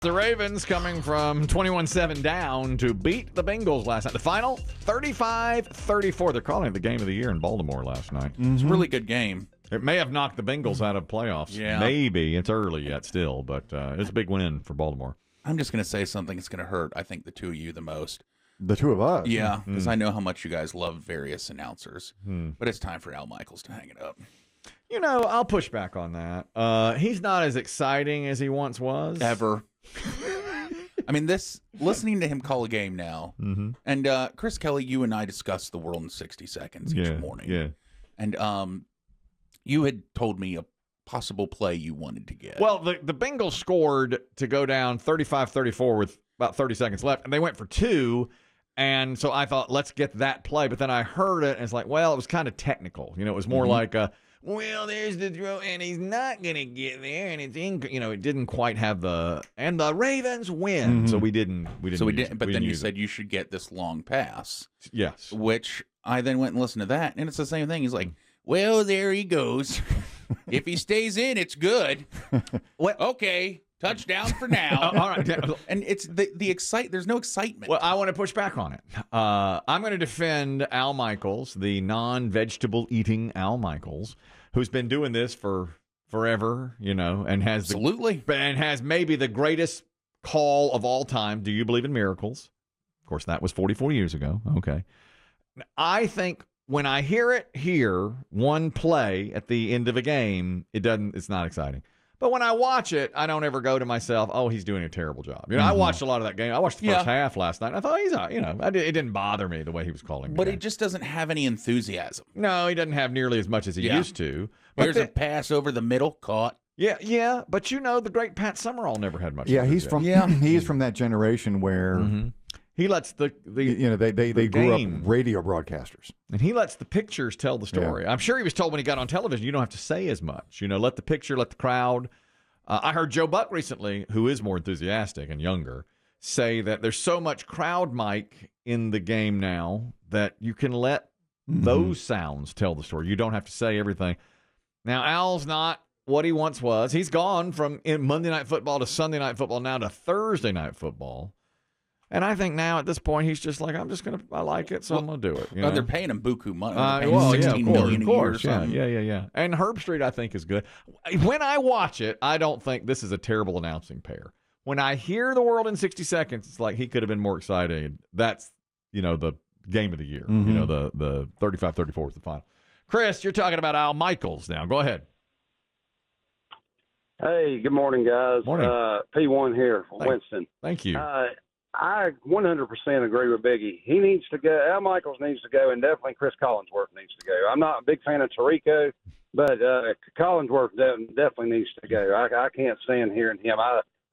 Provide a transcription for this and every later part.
The Ravens coming from 21-7 down to beat the Bengals last night. The final, 35-34. They're calling it the game of the year in Baltimore last night. It's a really good game. It may have knocked the Bengals out of playoffs. Yeah. Maybe. It's early yet still, but it's a big win for Baltimore. I'm just going to say something that's going to hurt, I think, the two of you the most. The two of us? Yeah, because I know how much you guys love various announcers. But it's time for Al Michaels to hang it up. You know, I'll push back on that. He's not as exciting as he once was. Ever. I mean, listening to him call a game now, and Chris Kelly, you and I discussed the world in 60 seconds each morning. Yeah. And you had told me a possible play you wanted to get. Well, the Bengals scored to go down 35-34 with about 30 seconds left, and they went for two. And so I thought, let's get that play. But then I heard it, and it's like, well, it was kind of technical. You know, it was more like, well, there's the throw, and he's not going to get there, and it's it didn't quite have and the Ravens win. So we didn't. But then you said you should get this long pass. Yes. Which I then went and listened to that, and it's the same thing. He's like, well, there he goes. If he stays in, it's good. Well, okay. Touchdown for now. All right. And it's there's no excitement. Well, I want to push back on it. I'm going to defend Al Michaels, the non-vegetable eating Al Michaels, who's been doing this for forever, and has and has maybe the greatest call of all time. Do you believe in miracles? Of course, that was 44 years ago. Okay. I think when I hear it here, one play at the end of a game, it's not exciting. But when I watch it, I don't ever go to myself, oh, he's doing a terrible job. I watched a lot of that game. I watched the first half last night. And I thought, it didn't bother me the way he was calling. But he just doesn't have any enthusiasm. No, he doesn't have nearly as much as he used to. But here's a pass over the middle, caught. Yeah. But the great Pat Summerall never had much. Yeah, he's from that generation where he lets they grew up radio broadcasters, and he lets the pictures tell the story. I'm sure he was told when he got on television, you don't have to say as much. Let the picture, let the crowd. I heard Joe Buck recently, who is more enthusiastic and younger, say that there's so much crowd mic in the game now that you can let those sounds tell the story. You don't have to say everything. Now, Al's not what he once was. He's gone from Monday Night Football to Sunday Night Football now to Thursday Night Football. And I think now at this point he's just like, I like it, so I'm going to do it. They're paying him buku money. They're paying $16 million a year or something. Yeah. And Herb Street, I think, is good. When I watch it, I don't think this is a terrible announcing pair. When I hear the world in 60 seconds, it's like he could have been more excited. That's, the game of the year. The 35-34 is the final. Chris, you're talking about Al Michaels now. Go ahead. Hey, good morning, guys. Morning. P1 here from Winston. Thank you. I 100% agree with Biggie. He needs to go. Al Michaels needs to go, and definitely Chris Collinsworth needs to go. I'm not a big fan of Tirico, but Collinsworth definitely needs to go. I can't stand hearing him.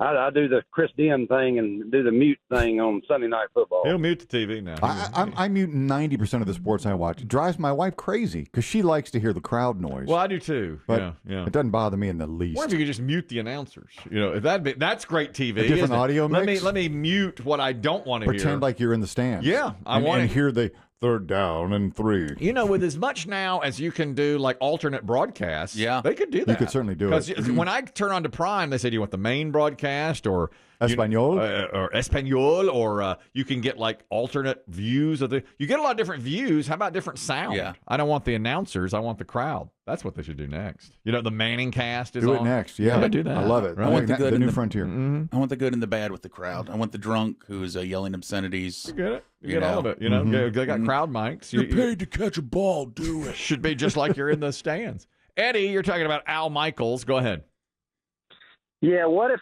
I do the Chris Demm thing and do the mute thing on Sunday Night Football. He'll mute the TV now. I mute 90% of the sports I watch. It drives my wife crazy because she likes to hear the crowd noise. Well, I do too. But yeah. It doesn't bother me in the least. What if you could just mute the announcers? If that's great TV. A different audio mix? Let me mute what I don't want to hear. Pretend like you're in the stands. Yeah, I want to hear the third down and 3. With as much now as you can do, like alternate broadcasts, they could do that. You could certainly do it. Because when I turn on to Prime, they say, do you want the main broadcast or Espanol? Or Espanol, or you can get like alternate views of you get a lot of different views. How about different sound? Yeah. I don't want the announcers. I want the crowd. That's what they should do next. The Manning cast is do on. it next. Yeah, do that. I love it. Right? I want the good the new and frontier. I want the good and the bad with the crowd. I want the drunk who's yelling obscenities. You get it. You get all of it. They got crowd mics. You're paid to catch a ball. Do it. Should be just like you're in the stands. Eddie, you're talking about Al Michaels. Go ahead. Yeah, what if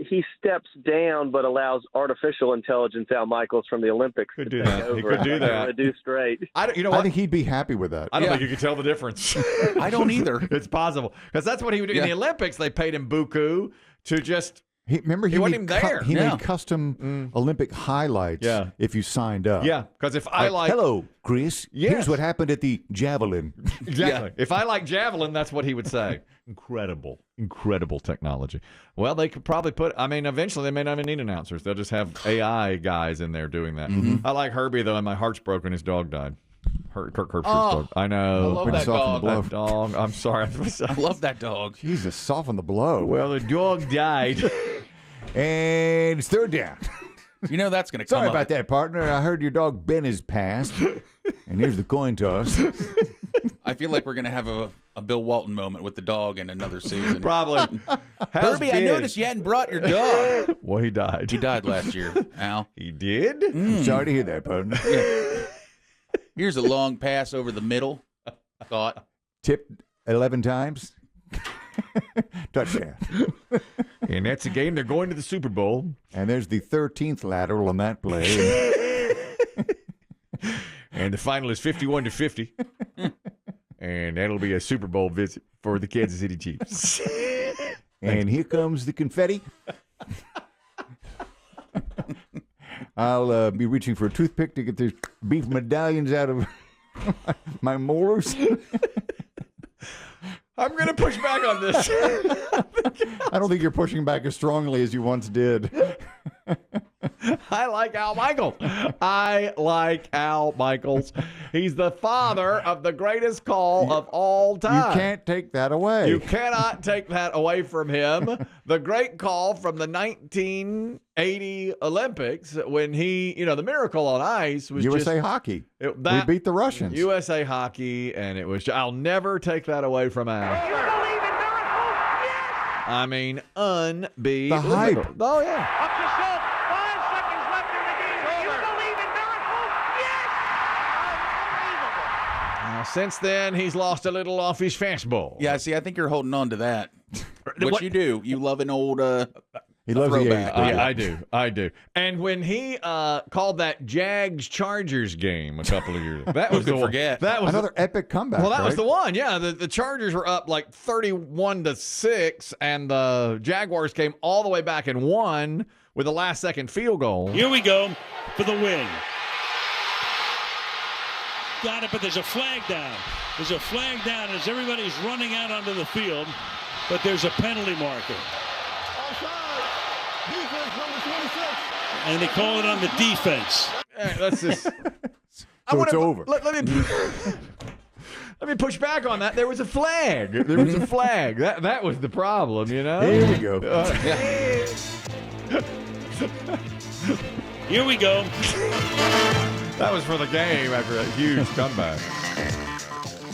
he steps down but allows artificial intelligence Al Michaels from the Olympics to take that. over? He could do that. Do straight. I think he'd be happy with that. I don't think you could tell the difference. I don't either. It's possible because that's what he would do in the Olympics. They paid him buku to just. He wasn't even there. He made custom Olympic highlights if you say up. Yeah, because if I like... Hello, Chris. Yes. Here's what happened at the javelin. Exactly. If I like javelin, that's what he would say. Incredible technology. Well, they could probably eventually they may not even need announcers. They'll just have AI guys in there doing that. I like Herbie, though, and my heart's broken. His dog died. Kirk Herbstreit's dog. I know. I love that dog. That dog. I'm sorry. I love that dog. Jesus, soften the blow. Well, the dog died. And it's third down. You know that's going to come Sorry up. about that, partner. I heard your dog Ben is passed. And here's the coin toss. I feel like we're going to have a Bill Walton moment with the dog in another season. Probably. Herbie, I noticed you hadn't brought your dog. Well, he died. He died last year, Al. He did? I'm sorry to hear that, partner. Yeah. Here's a long pass over the middle. Thought. Tipped 11 times. Touchdown. And that's a game. They're going to the Super Bowl. And there's the 13th lateral on that play. And the final is 51-50. And that'll be a Super Bowl visit for the Kansas City Chiefs. And here comes the confetti. I'll be reaching for a toothpick to get the beef medallions out of my molars. I'm going to push back on this. I don't think you're pushing back as strongly as you once did. I like Al Michaels. I like Al Michaels. He's the father of the greatest call of all time. You can't take that away. You cannot take that away from him. The great call from the 1980 Olympics when he, the Miracle on Ice was USA Hockey. We beat the Russians. USA Hockey, and it was. I'll never take that away from Al. You believe in miracles? Yes! I mean, unbelievable. The hype. Oh, yeah. Up to Schultz. 5 seconds left in the game. You believe in miracles? Yes! Unbelievable. Now, since then, he's lost a little off his fastball. Yeah, see, I think you're holding on to that. What You do. You love an old He loves the 80s. throwback. baby. I do. And when he called that Jags-Chargers game a couple of years ago, that was could the one. forget? That was Another epic comeback. well, that was right? the one. Yeah, the Chargers were up like 31-6, and the Jaguars came all the way back and won with a last-second field goal. Here we go for the win. Got it, but there's a flag down. There's a flag down as everybody's running out onto the field, but there's a penalty marker. And they call it on the defense. Let's just. So it's over. Let me push back on that. There was a flag. There was a flag. That was the problem, Here we go. Here we go. That was for the game after a huge comeback.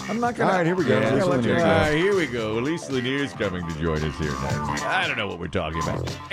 I'm not going to. All right, here we go. Yeah, Lisa all Lanier's right, here we go. Lisa Lanier's coming to join us here next. I don't know what we're talking about.